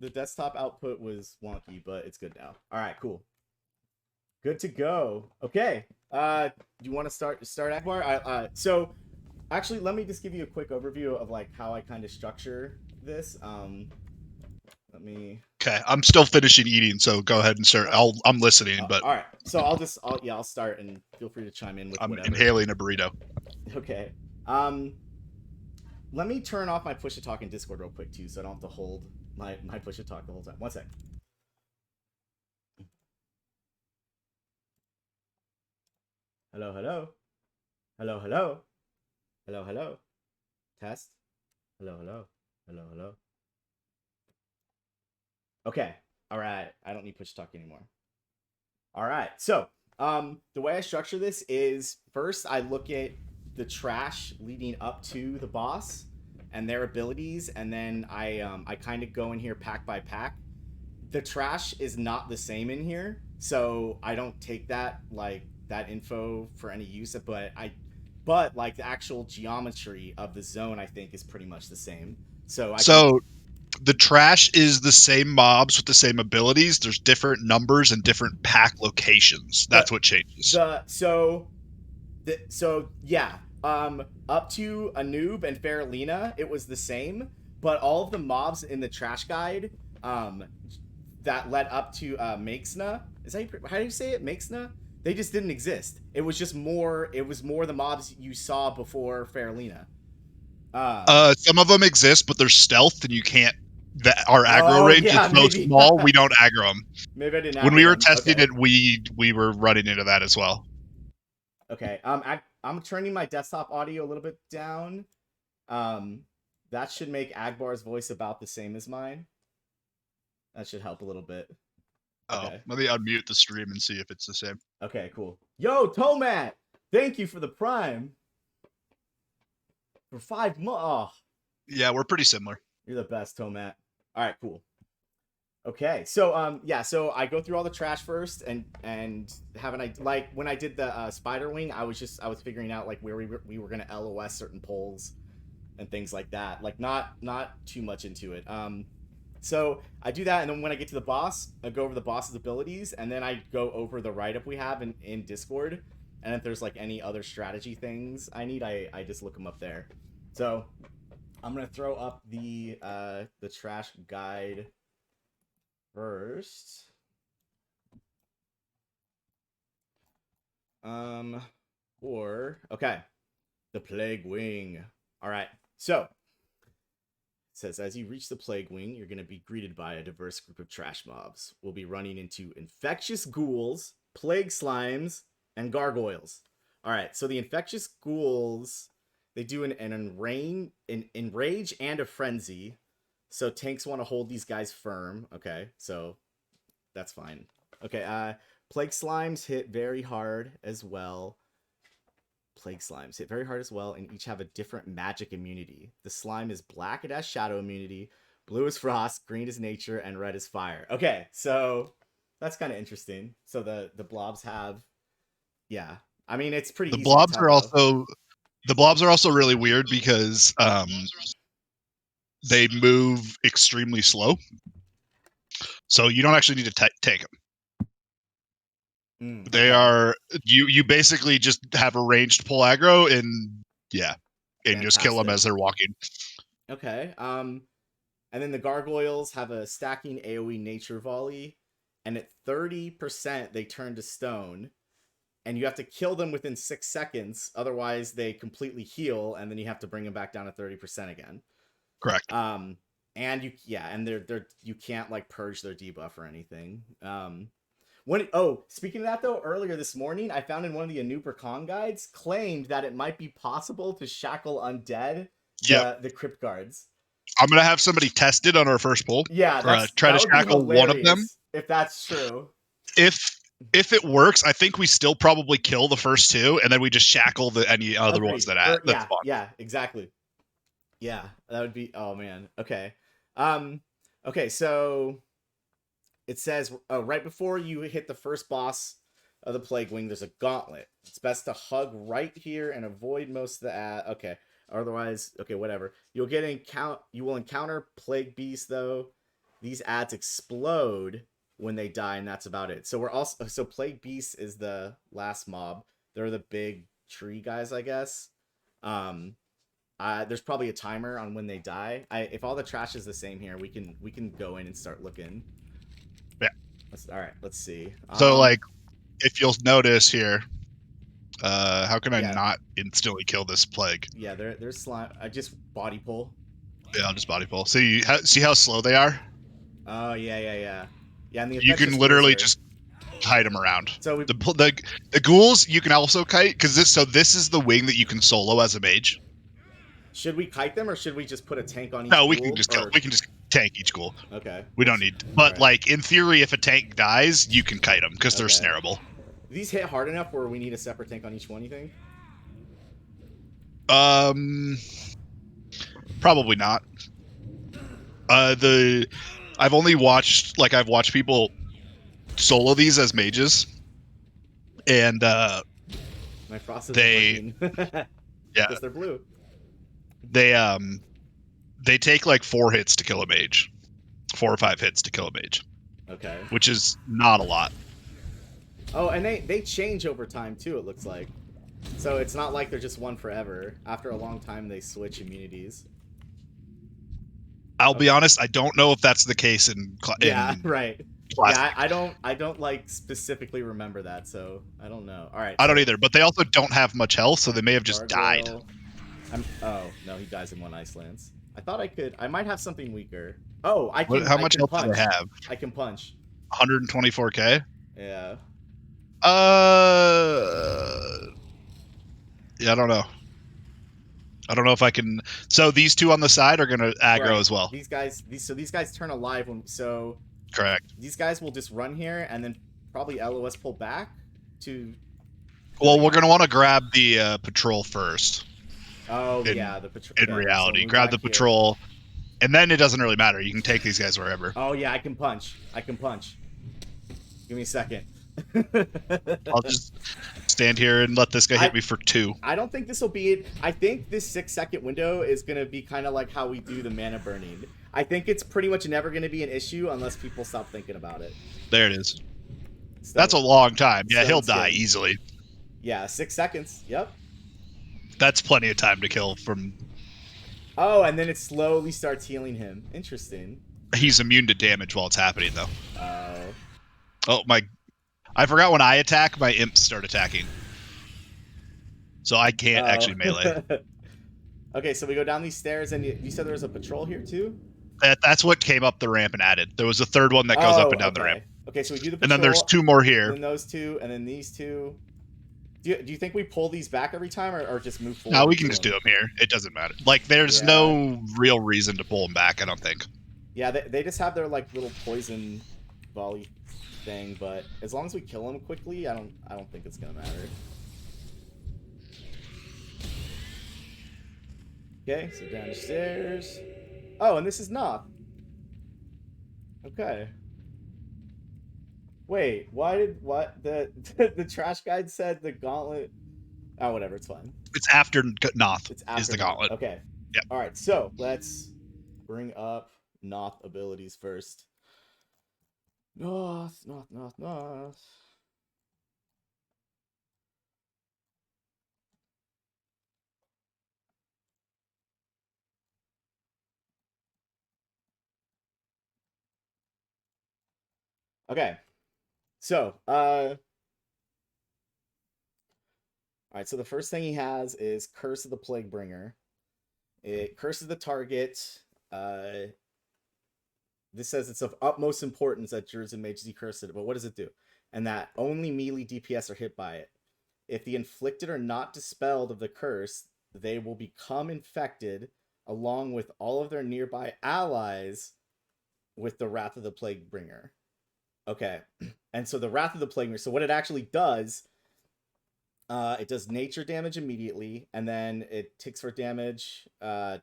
The desktop output was wonky, but it's good now. All right, cool. Good to go. Okay. Do you want to start Akbar? So actually, let me just give you a quick overview of like how I kind of structure this. Let me. Okay, I'm still finishing eating, so go ahead and start. Uh, I'm listening, but all right. So I'll start and feel free to chime in with I'm whatever. inhaling a burrito. Okay. Um, let me turn off my push to talk in Discord real quick too, so I don't have to hold my push to talk the whole time. One sec. Hello, hello, hello, hello, hello, hello. Test. Hello, hello, hello, hello. Okay. All right. I don't need push to talk anymore. All right. So, the way I structure this is first I look at the trash leading up to the boss and their abilities, and then I kind of go in here pack by pack. The trash is not the same in here, so I don't take that info for any use. But like the actual geometry of the zone, I think is pretty much the same. So I can So the trash is the same mobs with the same abilities. There's different numbers and different pack locations. the That's what changes. the so yeah, up to a noob and Faralina, it was the same, but all of the mobs in the trash guide, um, that led up to Makesna, is that how do you say it? Makesna? They just didn't exist. It was just more. It was more the mobs you saw before Faralina. Some of them exist, but they're stealth, and you can't. That our aggro Oh range is yeah, so maybe. small, we don't aggro them. Maybe I didn't When aggro we were them. testing Okay. it, we were running into that as well. Okay. I'm turning my desktop audio a little bit down. Um, that should make Agbar's voice about the same as mine. That should help a little bit. Oh, Okay. let me unmute the stream and see if it's the same. Okay, cool. Yo, Tomat! Thank you for the prime. For 5 months. Oh, Yeah, we're pretty similar. you're the best, Tomat. Alright, cool. Okay, so yeah, so I go through all the trash first, and haven't I like when I did the spider wing, I was figuring out like where we were gonna LOS certain polls and things like that. Like not too much into it. So I do that, and then when I get to the boss, I go over the boss's abilities, and then I go over the write up we have in Discord. And if there's like any other strategy things I need, I just look them up there. So I'm gonna throw up the trash guide first. Um, or okay, the plague wing. All right, so it says as you reach the plague wing, you're going to be greeted by a diverse group of trash mobs. We'll be running into infectious ghouls, plague slimes, and gargoyles. All right, so the infectious ghouls, they do an enrage and a frenzy. So tanks want to hold these guys firm. Okay, so that's fine. Okay, plague slimes hit very hard as well. Plague slimes hit very hard as well, and each have a different magic immunity. The slime is black, it has shadow immunity, blue is frost, green is nature, and red is fire. Okay, so that's kind of interesting. So the blobs have, yeah. I mean, it's pretty The easy to blobs tell are though. also the blobs are also really weird because they move extremely slow, so you don't actually need to take them. They Okay, are you basically just have a ranged pull aggro and yeah, and just kill them fantastic. as they're walking. Okay, and then the gargoyles have a stacking AoE nature volley, and at 30% they turn to stone, and you have to kill them within 6 seconds. Otherwise, they completely heal, and then you have to bring them back down to 30% again. Correct. Um, and and they're you can't like purge their debuff or anything. Speaking of that though, earlier this morning, I found in one of the Anuper Con guides claimed that it might be possible to shackle undead Yep. the crypt guards. I'm gonna have somebody test it on our first pull, Yeah, or try to that would be shackle one of them. hilarious if that's true. If if it works, I think we still probably kill the first two, and then we just shackle the any other ones Agreed. that Yeah, spawn. yeah, exactly. Yeah, that would be. Oh man. Okay. Um. Okay. So it says right before you hit the first boss of the plague wing, there's a gauntlet. It's best to hug right here and avoid most of the. Okay. Otherwise, okay, whatever. You will encounter plague beast though. these ads explode when they die, and that's about it. So we're also so Plague Beast is the last mob. They're the big tree guys, I guess. Um, there's probably a timer on when they die. If all the trash is the same here, we can go in and start looking. Yeah. All right, let's see. So like, if you'll notice here, how can I Yeah, not instantly kill this plague? yeah, there's slime. I just body pull. Yeah, I'll just body pull. See how slow they are? Oh yeah. Yeah, and the You effect can just kills literally her. just kite them around. So we The ghouls you can also kite because this is the wing that you can solo as a mage. should we kite them or should we just put a tank on each No, we can ghoul? just kill. Or We can just tank each ghoul. okay, We don't need. all But right, like in theory, if a tank dies, you can kite them because they're okay. snareable. These hit hard enough where we need a separate tank on each one. You think? Um, probably not. I've only watched I've watched people solo these as mages, and My frost isn't they working yeah because they're blue. they they take like 4 hits to kill a mage, 4 or 5 hits to kill a mage, Okay. which is not a lot. Oh, and they change over time too. It looks like. So it's not like they're just one forever. After a long time, they switch immunities. I'll be Okay. honest, I don't know if that's the case Yeah. in Right. Yeah. classic. I don't like specifically remember that. So I don't know. All right. I don't So either, but they also don't have much health, so they may have just died. gargoyle. Oh no, he dies in one ice lance. I thought I could. I might have something weaker. Oh, I can. How I much can health do punch. they have? I can punch. 124k. Yeah. Uh, yeah, I don't know. I don't know if I can. So these two on the side are gonna aggro Right. as well. These guys turn alive when so Correct. these guys will just run here and then probably LOS pull back to. Well, Depending we're on. gonna want to grab the patrol first. Oh In yeah, the patrol. in Okay, so we'll reality, move grab back the here. patrol, and then it doesn't really matter. You can take these guys wherever. Oh yeah, I can punch. I can punch. Give me a second. I'll just stand here and let this guy hit I me for 2. I don't think this will be it. I think this 6 second window is gonna be kind of like how we do the mana burning. I think it's pretty much never gonna be an issue unless people stop thinking about it. There it is. That's Stone, a long time. Yeah, he'll stone die skin. easily. Yeah, 6 seconds. Yep. That's plenty of time to kill from. Oh, and then it slowly starts healing him. Interesting. He's immune to damage while it's happening, though. Oh. Oh my! I forgot when I attack, my imps start attacking, so I can't Oh. actually melee. Okay, so we go down these stairs, and you said there was a patrol here too. That's what came up the ramp and added. There was a third one that goes up Oh, and down the ramp, okay. Okay, so we do the and then there's patrol, 2 more here. then those two, and then these two. Do you think we pull these back every time, or just move forward? No, we and can do just them? do them here. It doesn't matter. Like, there's Yeah. no real reason to pull them back. I don't think. Yeah, they just have their like little poison volley thing, but as long as we kill them quickly, I don't think it's gonna matter. Okay, so down the stairs. Oh, and this is Noth. Okay. Wait, what the trash guide said the gauntlet? Oh, whatever, it's fine. It's after Noth It's is after the Noth. gauntlet. Okay. Yep. All right, so let's bring up Noth abilities first. Noth. Okay. So, all right, so the first thing he has is Curse of the Plague Bringer. It curses the target. Uh, this says it's of utmost importance that Druids and Mages curse it, but what does it do? And that only melee DPS are hit by it. If the inflicted are not dispelled of the curse, they will become infected along with all of their nearby allies with the Wrath of the Plague Bringer. Okay. And so the Wrath of the Plague Bringer, so what it actually does, it does nature damage immediately, and then it ticks for damage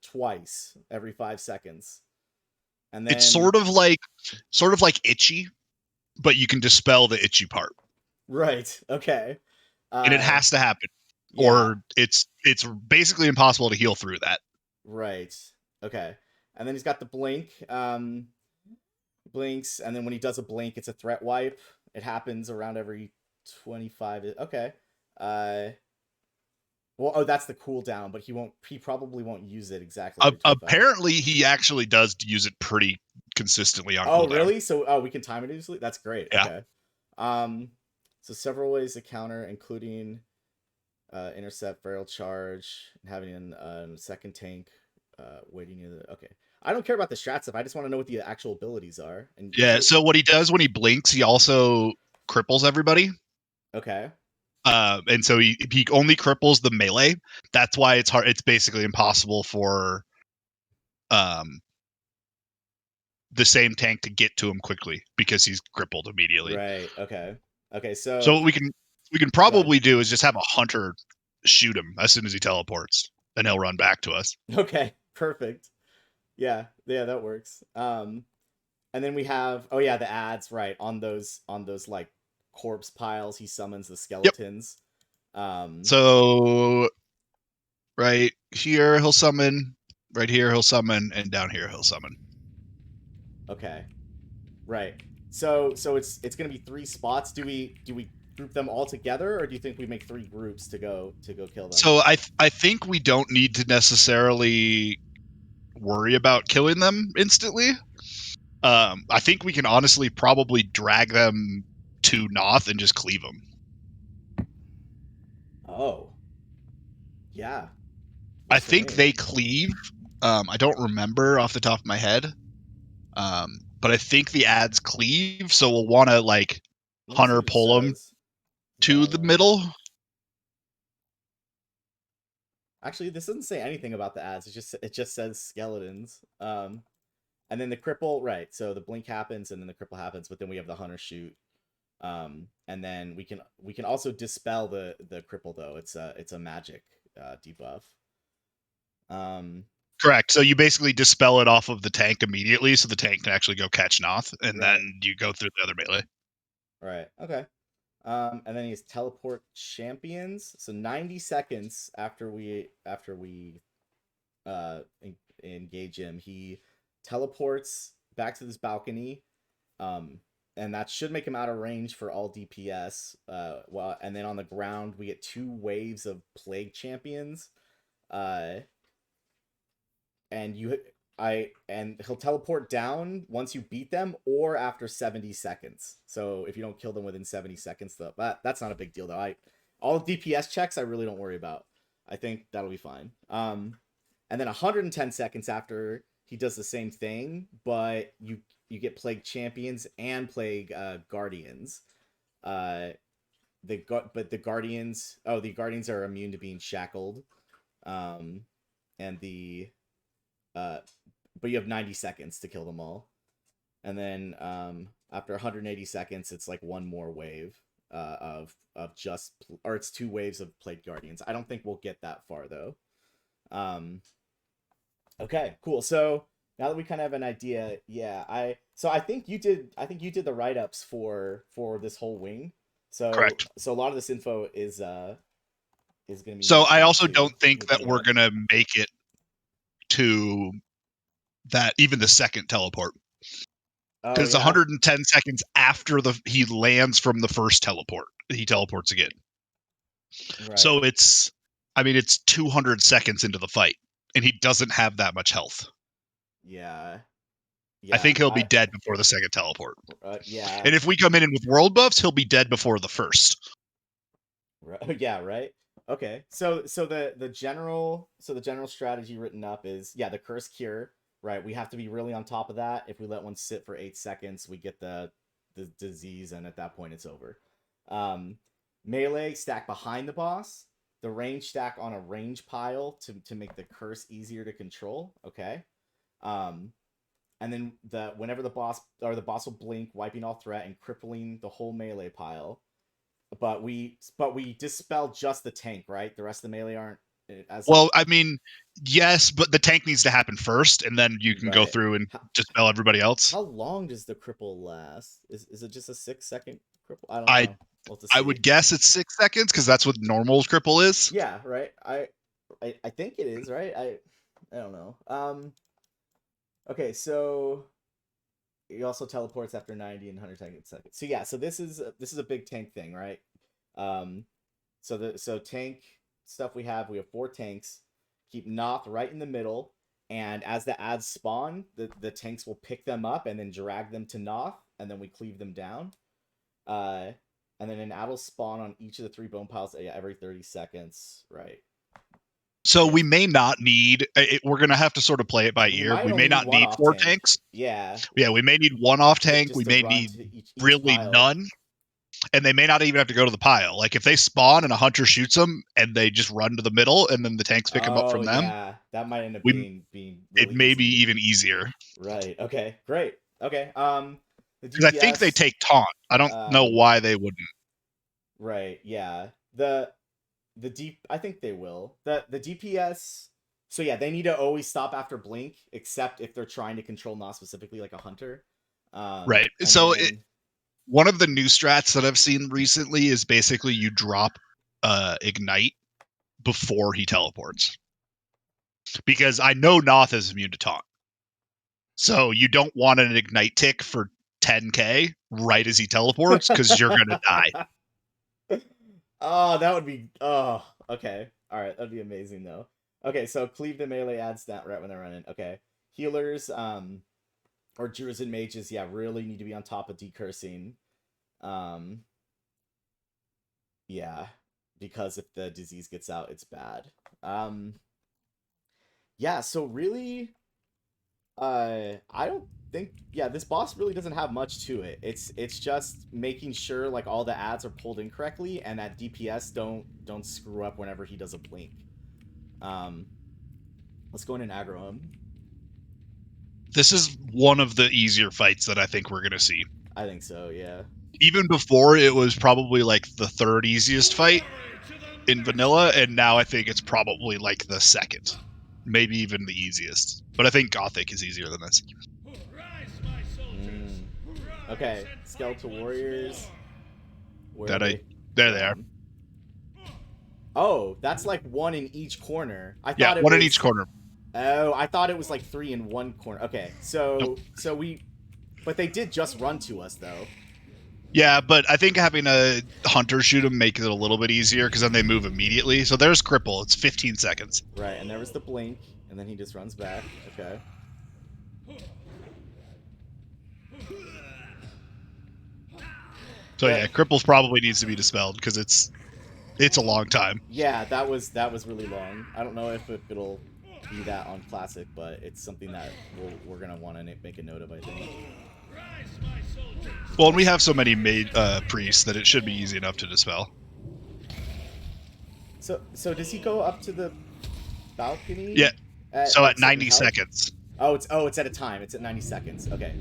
twice every 5 seconds. And then It's sort of like itchy, but you can dispel the itchy part, right, okay. and it has to happen, Yeah, or it's basically impossible to heal through that. right. Okay. And then he's got the blink. blinks, and then when he does a blink, it's a threat wipe. It happens around every 25. Okay. Uh, well, oh, that's the cooldown, but he won't. He probably won't use it exactly every 25. Apparently, he actually does use it pretty consistently on Oh, cooldown. really? So, we can time it easily. That's great. Yeah. Okay. Um, so several ways to counter, including intercept, barrel charge, having a second tank, waiting near the. Okay. I don't care about the strat stuff. I just want to know what the actual abilities are. And Yeah. So what he does when he blinks, he also cripples everybody. Okay. And so he only cripples the melee. That's why it's hard. It's basically impossible for um the same tank to get to him quickly because he's crippled immediately. Right. Okay. Okay. So So what we can go ahead. probably do is just have a hunter shoot him as soon as he teleports, and he'll run back to us. Okay. Perfect. Yeah. Yeah. That works. And then we have the ads right on those like corpse piles. He summons the Yep. skeletons. Um. So right here he'll summon, right here he'll summon, and down here he'll summon. Okay. Right. So it's gonna be 3 spots. Do we group them all together, or do you think we make 3 groups to go kill them? So I think we don't need to necessarily worry about killing them instantly. I think we can honestly probably drag them to Noth and just cleave them. Oh. Yeah. I Works for think me. they cleave. I don't remember off the top of my head, but I think the ads cleave, so we'll want to like Let me see hunter what it pull them says. to the middle. Actually, this doesn't say anything about the ads. It just says skeletons. And then the cripple, right? So the blink happens, and then the cripple happens, but then we have the hunter shoot. And then we can also dispel the cripple though. It's a magic debuff. Um, Correct. So you basically dispel it off of the tank immediately, so the tank can actually go catch Noth, and right, then you go through the other melee. right, okay. And then he's teleport champions. So 90 seconds after we engage him, he teleports back to this balcony. And that should make him out of range for all DPS. And then on the ground we get 2 waves of plague champions. Uh, and he'll teleport down once you beat them or after 70 seconds. So if you don't kill them within 70 seconds, though, that's not a big deal though. All DPS checks I really don't worry about. I think that'll be fine. And then 110 seconds after he does the same thing, but you get plague champions and plague guardians. But the guardians are immune to being shackled. And the but you have 90 seconds to kill them all. And then after 180 seconds, it's like one more wave of just, or it's 2 waves of plague guardians. I don't think we'll get that far though. Okay, cool. So now that we kind of have an idea, yeah, I think you did the write ups for this whole wing. Correct. So a lot of this info is gonna be So new to I me also too. don't think Looking that it we're up. gonna make it to that even the second teleport, Oh because it's yeah, 110 seconds after he lands from the first teleport. He teleports again. right. So it's 200 seconds into the fight, and he doesn't have that much health. Yeah, I yeah. think he'll be dead before the second teleport. Yeah. And if we come in with world buffs, he'll be dead before the first. Right. Yeah. Right. Okay. So the general strategy written up is, yeah, the curse cure. Right. We have to be really on top of that. If we let one sit for 8 seconds, we get the disease, and at that point, it's over. Um, Melee stack behind the boss. The range stack on a range pile to make the curse easier to control. Okay. Um, and then whenever the boss will blink, wiping all threat and crippling the whole melee pile. But we dispel just the tank, right? The rest of the melee aren't as Well, I mean, yes, but the tank needs to happen first, and then you can go right. through and How, dispel everybody else. how long does the cripple last? Is it just a 6 second cripple? I don't I know. We'll have to I see. would guess it's 6 seconds because that's what normal cripple is. Yeah, right. I think it is, right. I don't know. Okay, so he also teleports after 90 and 100 seconds. So yeah, so this is a big tank thing, right? Um, so tank stuff we have 4 tanks. Keep Noth right in the middle, and as the ads spawn, the tanks will pick them up and then drag them to Noth, and then we cleave them down. Uh, and then an ad will spawn on each of the 3 bone piles every 30 seconds, right? So Yeah. we may not need. We're gonna have to sort of play it by We ear. might We only may need not one need off 4 tank. tanks. Yeah. Yeah, we may need 1 off tank. We Just to may run need to each really pile. none. And they may not even have to go to the pile. Like if they spawn and a hunter shoots them and they just run to the middle and then the tanks pick them up from them. Yeah, that might end up We being it really may be easy. even easier. Right. Okay. Great. Okay. The Because I think they DPS. take taunt. I don't know why they wouldn't. Right. Yeah. The deep. I think they will. The DPS. So yeah, they need to always stop after blink, except if they're trying to control Noth specifically, like a hunter. Right. So one of the new strats that I've seen recently is basically you drop ignite before he teleports. Because I know Noth is immune to taunt. So you don't want an ignite tick for 10k right as he teleports because you're gonna die. Oh, that would be. Oh, okay. All right, that'd be amazing though. Okay, so cleave the melee adds that right when they're running. Okay, healers, or druids and mages, yeah, really need to be on top of decursing. Yeah, because if the disease gets out, it's bad. Yeah, so really, I don't think, yeah, this boss really doesn't have much to it. It's just making sure like all the ads are pulled in correctly and that DPS don't screw up whenever he does a blink. Let's go in and aggro him. This is one of the easier fights that I think we're gonna see. I think so, yeah. Even before, it was probably like the 3rd easiest fight in vanilla, and now I think it's probably like the 2nd, maybe even the easiest. But I think Gothic is easier than this. Okay, Skeletal Warriors. There they are. Oh, that's like 1 in each corner. I Yeah, thought it 1 was in each corner. Oh, I thought it was like 3 in 1 corner. Okay, so Nope. but they did just run to us though. Yeah, but I think having a hunter shoot them makes it a little bit easier because then they move immediately. So there's cripple. It's 15 seconds. Right, and there was the blink, and then he just runs back. Okay. So yeah, cripples probably needs to be dispelled because it's a long time. Yeah, that was really long. I don't know if it'll be that on classic, but it's something that we're gonna want to make a note of, I think. Well, and we have so many priests that it should be easy enough to dispel. So does he go up to the balcony? Yeah. So at 90 seconds. Oh, it's at a time. It's at 90 seconds. Okay.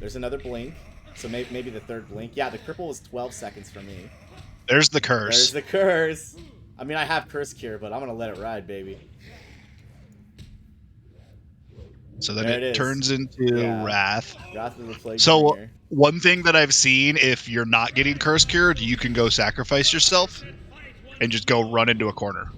There's another blink. So maybe the 3rd blink. Yeah, the cripple was 12 seconds for me. There's the curse. There's the curse. I mean, I have curse cure, but I'm gonna let it ride, baby. So then it turns into Wrath. Wrath of the Plague. So one thing that I've seen, if you're not getting curse cured, you can go sacrifice yourself and just go run into a corner.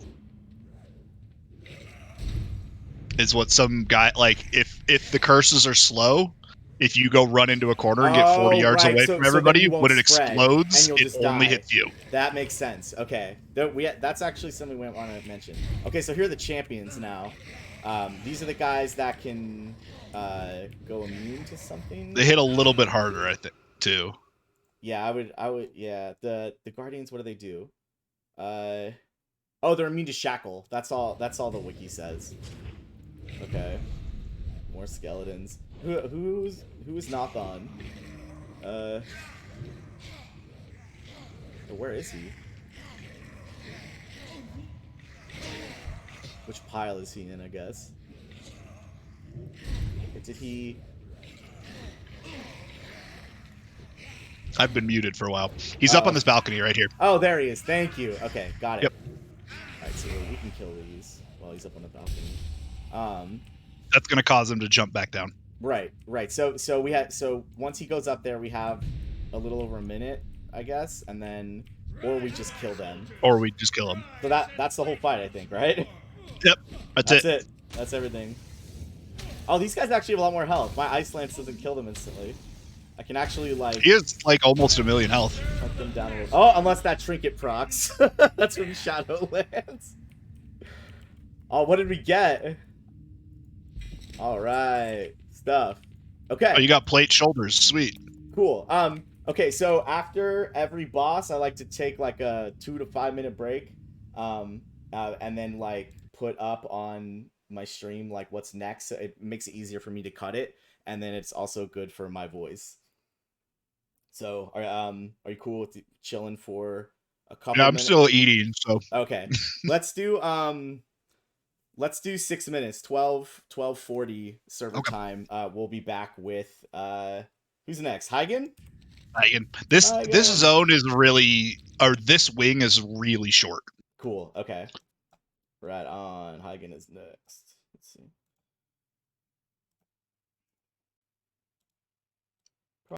Is what some guy, like, if the curses are slow, if you go run into a corner and get 40 yards away from everybody, when it explodes, it only hits you. That makes sense. Okay. That's actually something we want to mention. Okay, so here are the champions now. These are the guys that can go immune to something. They hit a little bit harder, I think, too. Yeah, I would. Yeah, the guardians. What do they do? Oh, they're immune to shackle. That's all the wiki says. Okay. More skeletons. Who is Noth on? Where is he? Which pile is he in, I guess? Did he... I've been muted for a while. He's up on this balcony right here. Oh, there he is. Thank you. Okay, got it. Yep. Alright, so we can kill these while he's up on the balcony. That's going to cause him to jump back down. Right. So once he goes up there, we have a little over a minute, I guess, and then... Or we just kill them. Or we just kill them. So that's the whole fight, I think, right? Yep. That's it. That's everything. Oh, these guys actually have a lot more health. My Ice Lance doesn't kill them instantly. I can actually, like... He is, like, almost 1,000,000 health. Chunk them down a little. Oh, unless that trinket procs. That's from Shadowlands. Oh, what did we get? Alright. Stuff. Okay. Oh, you got plate shoulders. Sweet. Cool. Okay, so after every boss, I like to take like a 2 to 5 minute break, and then like put up on my stream like what's next. So it makes it easier for me to cut it, and then it's also good for my voice. So, are you cool with chilling for a couple Yeah, I'm minutes? still eating, so Okay, let's do 6 minutes, 12:40 server Okay. time. We'll be back with who's next? Hygen? This Hygen. zone is really, or this wing is really short. Cool. Okay. Right on. Hygen is next. Let's see.